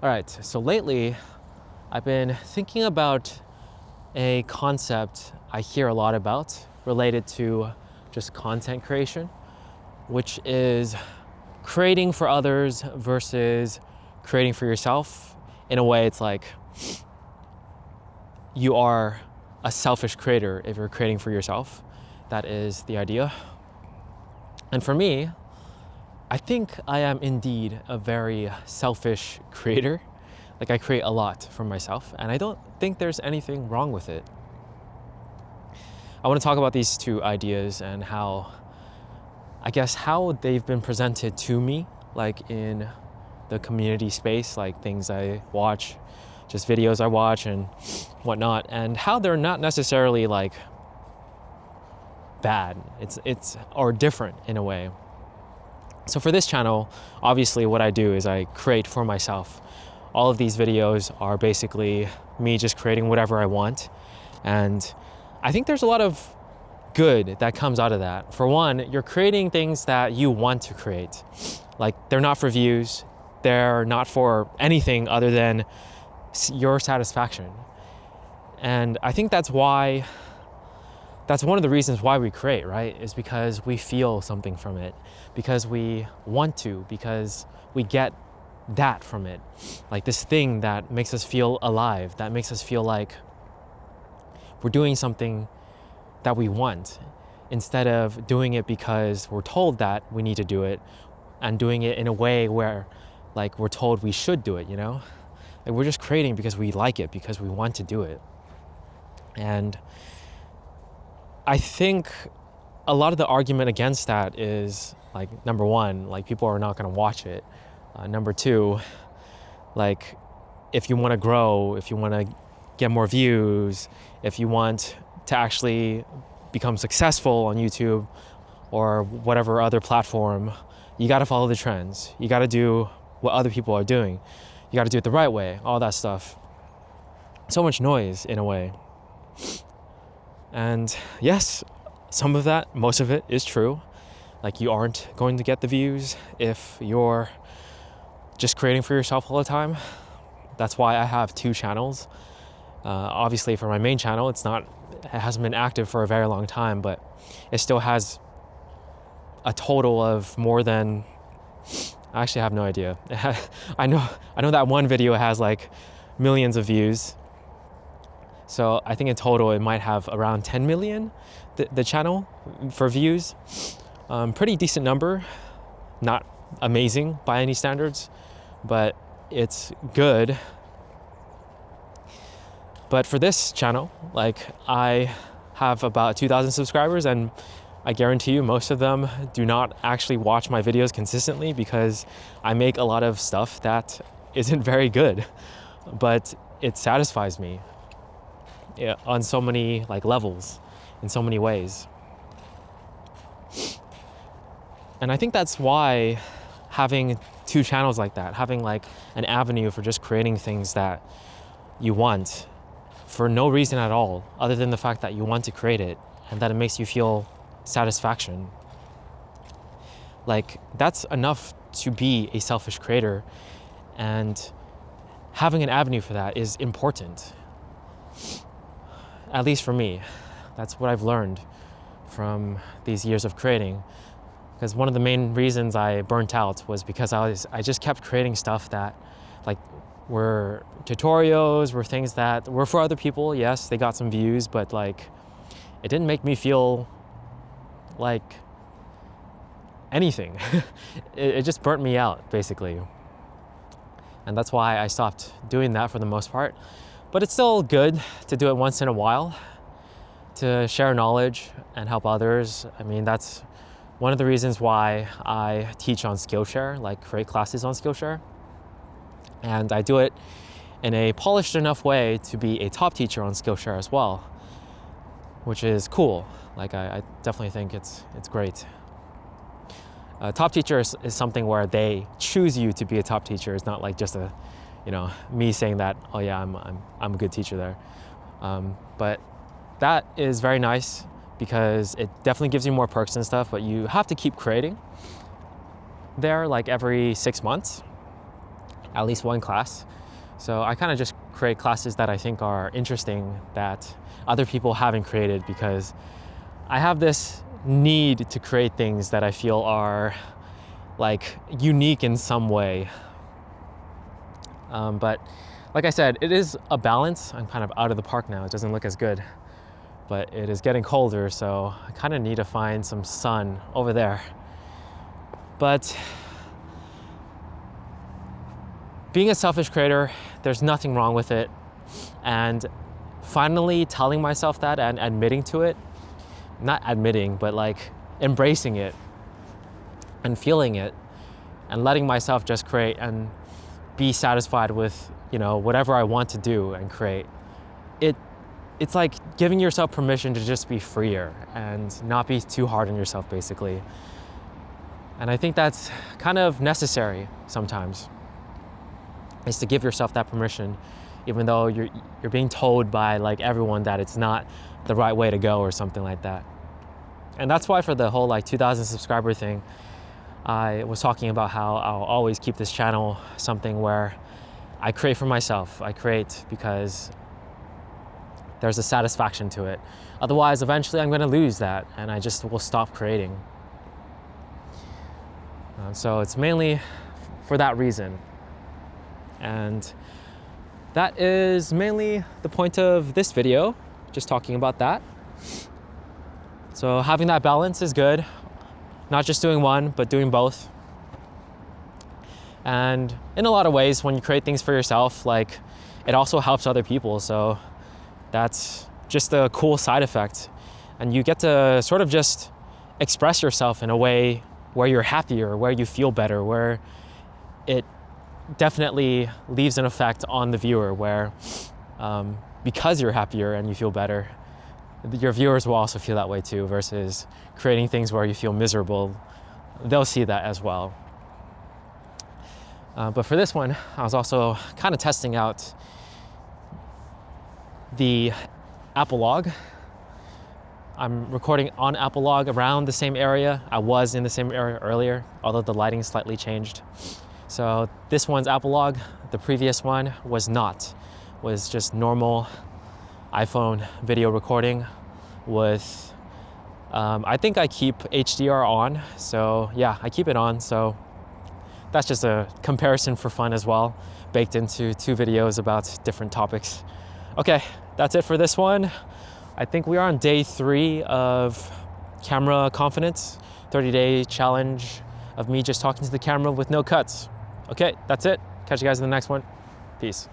All right, so lately I've been thinking about a concept I hear a lot about related to just content creation, which is creating for others versus creating for yourself. In a way, it's like you are a selfish creator if you're creating for yourself. That is the idea. And for me, I think I am indeed a very selfish creator. Like I create a lot for myself, and I don't think there's anything wrong with it. I want to talk about these two ideas and how they've been presented to me, like in the community space, like things I watch, just videos I watch and whatnot, and how they're not necessarily like bad. It's or different in a way. So for this channel, obviously what I do is I create for myself. All of these videos are basically me just creating whatever I want. And I think there's a lot of good that comes out of that. For one, you're creating things that you want to create. Like they're not for views, they're not for anything other than your satisfaction. And I think that's one of the reasons why we create, right? Is because we feel something from it, because we want to, because we get that from it. Like this thing that makes us feel alive, that makes us feel like we're doing something that we want, instead of doing it because we're told that we need to do it and doing it in a way where like we're told we should do it, you know? Like we're just creating because we like it, because we want to do it. And I think a lot of the argument against that is like, number one, like people are not going to watch it. Number two, like if you want to grow, if you want to get more views, if you want to actually become successful on YouTube or whatever other platform, you got to follow the trends. You got to do what other people are doing. You got to do it the right way, all that stuff. So much noise in a way. And yes, some of that, most of it is true. Like you aren't going to get the views if you're just creating for yourself all the time. That's why I have two channels. Obviously for my main channel, it hasn't been active for a very long time, but it still has a total of more than, I actually have no idea. I know that one video has like millions of views. So I think in total it might have around 10 million, the channel for views. Pretty decent number, not amazing by any standards, but it's good. But for this channel, like I have about 2,000 subscribers, and I guarantee you most of them do not actually watch my videos consistently because I make a lot of stuff that isn't very good, but it satisfies me on so many like levels, in so many ways. And I think that's why having two channels like that, having like an avenue for just creating things that you want for no reason at all, other than the fact that you want to create it and that it makes you feel satisfaction. Like that's enough to be a selfish creator, and having an avenue for that is important. At least for me, that's what I've learned from these years of creating. Because one of the main reasons I burnt out was because I just kept creating stuff that like were tutorials, were things that were for other people. Yes, they got some views, but like it didn't make me feel like anything. It just burnt me out basically. And that's why I stopped doing that for the most part. But it's still good to do it once in a while, to share knowledge and help others. I mean, that's one of the reasons why I teach on Skillshare, like create classes on Skillshare. And I do it in a polished enough way to be a top teacher on Skillshare as well, which is cool. Like I definitely think it's great. Top teacher is something where they choose you to be a top teacher. It's not like just me saying that, oh yeah, I'm a good teacher there. But that is very nice because it definitely gives you more perks and stuff, but you have to keep creating there like every 6 months. at least one class. So I kind of just create classes that I think are interesting that other people haven't created, because I have this need to create things that I feel are like unique in some way. But like I said, it is a balance. I'm kind of out of the park now. It doesn't look as good, but it is getting colder, so I kind of need to find some sun over there. But being a selfish creator, there's nothing wrong with it. And finally telling myself that and admitting to it, not admitting, but like embracing it and feeling it and letting myself just create and be satisfied with, whatever I want to do and create. It's like giving yourself permission to just be freer and not be too hard on yourself, basically. And I think that's kind of necessary sometimes, is to give yourself that permission, even though you're being told by like everyone that it's not the right way to go or something like that. And that's why for the whole like 2,000 subscriber thing, I was talking about how I'll always keep this channel something where I create for myself. I create because there's a satisfaction to it. Otherwise, eventually I'm going to lose that and I just will stop creating. So it's mainly for that reason. And that is mainly the point of this video, just talking about that. So having that balance is good. Not just doing one, but doing both. And in a lot of ways, when you create things for yourself, like, it also helps other people. So that's just a cool side effect. And you get to sort of just express yourself in a way where you're happier, where you feel better, where it definitely leaves an effect on the viewer, where because you're happier and you feel better, your viewers will also feel that way too, versus creating things where you feel miserable. They'll see that as well. But for this one, I was also kind of testing out the Apple Log. I'm recording on Apple Log around the same area. I was in the same area earlier, although the lighting slightly changed. So this one's Apple Log. The previous one was not. Was just normal iPhone video recording with, I think I keep HDR on. So yeah, I keep it on. So that's just a comparison for fun as well, baked into 2 videos about different topics. Okay, that's it for this one. I think we are on day 3 of camera confidence, 30-day challenge of me just talking to the camera with no cuts. Okay, that's it. Catch you guys in the next one. Peace.